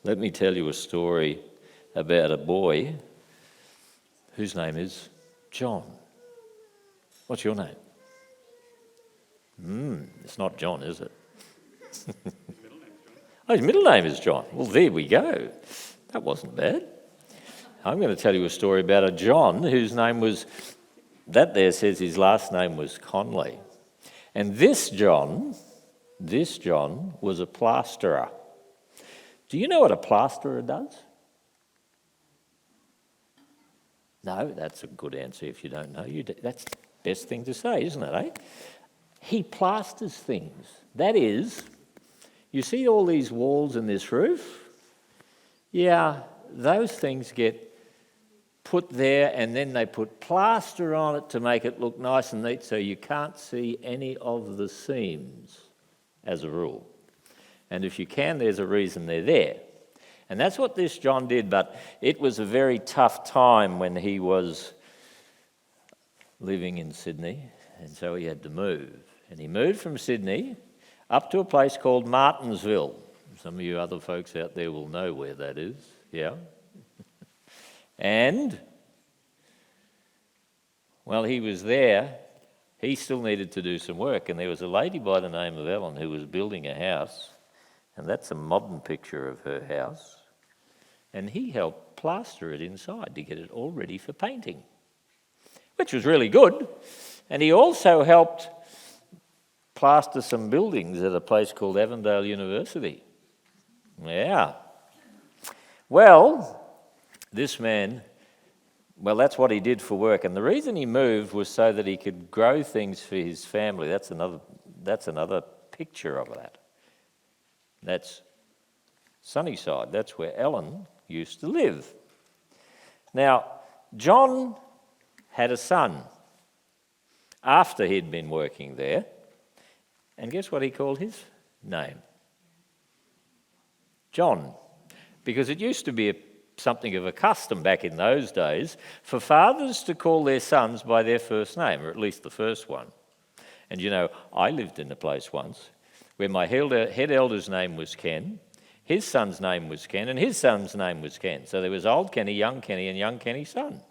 Let me tell you a story about a boy whose name is John. What's your name? It's not John, is it? Oh, his middle name is John. Well, there we go. That wasn't bad. I'm going to tell you a story about a John whose name was, that there says his last name was Conley. And this John was a plasterer. Do you know what a plasterer does? No, that's a good answer if you don't know. That's the best thing to say, isn't it, eh? He plasters things. That is, you see all these walls and this roof? Yeah, those things get put there and then they put plaster on it to make it look nice and neat so you can't see any of the seams as a rule. And if you can, there's a reason they're there. And that's what this John did, but it was a very tough time when he was living in Sydney, and so he had to move. And he moved from Sydney up to a place called Martinsville. Some of you other folks out there will know where that is, yeah? And, well, he was there. He still needed to do some work, and there was a lady by the name of Ellen who was building a house, and that's a modern picture of her house, and he helped plaster it inside to get it all ready for painting, which was really good. And he also helped plaster some buildings at a place called Avondale University. Yeah. Well, this man, well, that's what he did for work. And the reason he moved was so that he could grow things for his family. That's another picture of that. That's Sunnyside. That's where Ellen used to live. Now, John had a son after he'd been working there. And guess what he called his name? John. Because it used to be something of a custom back in those days for fathers to call their sons by their first name, or at least the first one. And you know, I lived in a place once where my head elder's name was Ken, his son's name was Ken, and his son's name was Ken. So there was old Kenny, and young Kenny's son.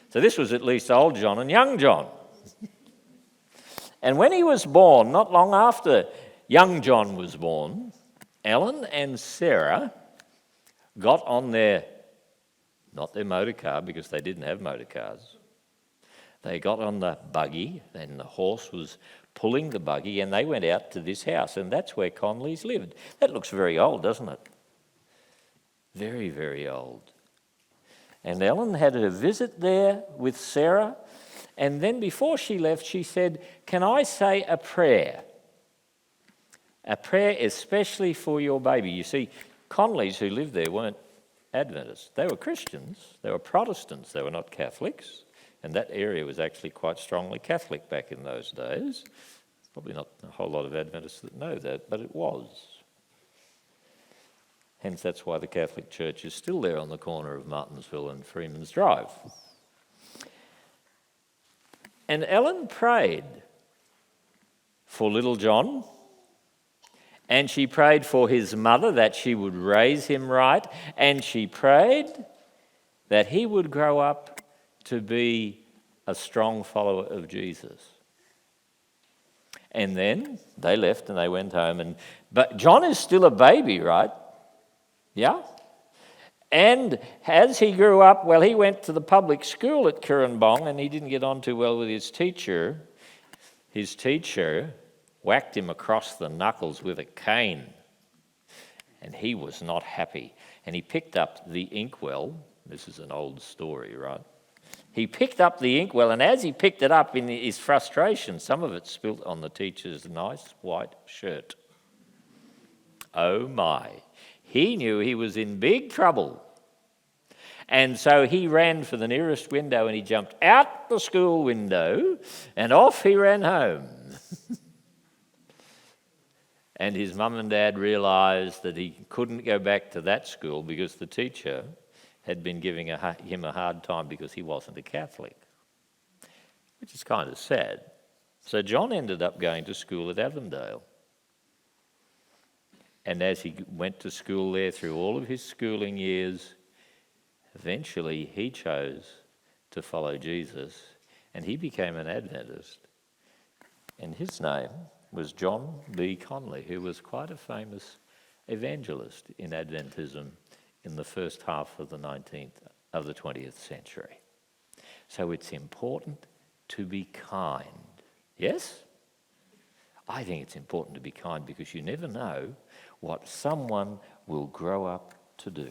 So this was at least old John and young John. And when he was born, not long after young John was born, Ellen and Sarah got on not their motor car, because they didn't have motor cars. They got on the buggy, and the horse was pulling the buggy, and they went out to this house, and that's where Conleys lived. That looks very old, doesn't it? Very, very old. And Ellen had a visit there with Sarah, and then before she left, she said, "Can I say a prayer? A prayer especially for your baby." You see, Conleys who lived there weren't Adventists. They were Christians. They were Protestants. They were not Catholics. And that area was actually quite strongly Catholic back in those days. Probably not a whole lot of Adventists that know that, but it was. Hence, that's why the Catholic Church is still there on the corner of Martinsville and Freeman's Drive. And Ellen prayed for little John, and she prayed for his mother that she would raise him right, and she prayed that he would grow up to be a strong follower of Jesus. And then they left and they went home. But John is still a baby, right? Yeah? And as he grew up, well, he went to the public school at Currambong, and he didn't get on too well with his teacher. His teacher whacked him across the knuckles with a cane, and he was not happy. And he picked up the inkwell. This is an old story, right? He picked up the inkwell, and as he picked it up in his frustration, some of it spilt on the teacher's nice white shirt. Oh my. He knew he was in big trouble. And so he ran for the nearest window, and he jumped out the school window, and off he ran home. And his mum and dad realised that he couldn't go back to that school because the teacher had been giving him a hard time because he wasn't a Catholic, which is kind of sad. So John ended up going to school at Avondale. And as he went to school there through all of his schooling years, eventually he chose to follow Jesus and he became an Adventist. And his name was John B. Conley, who was quite a famous evangelist in Adventism in the first half of the 20th century. So it's important to be kind. Yes? I think it's important to be kind because you never know what someone will grow up to do.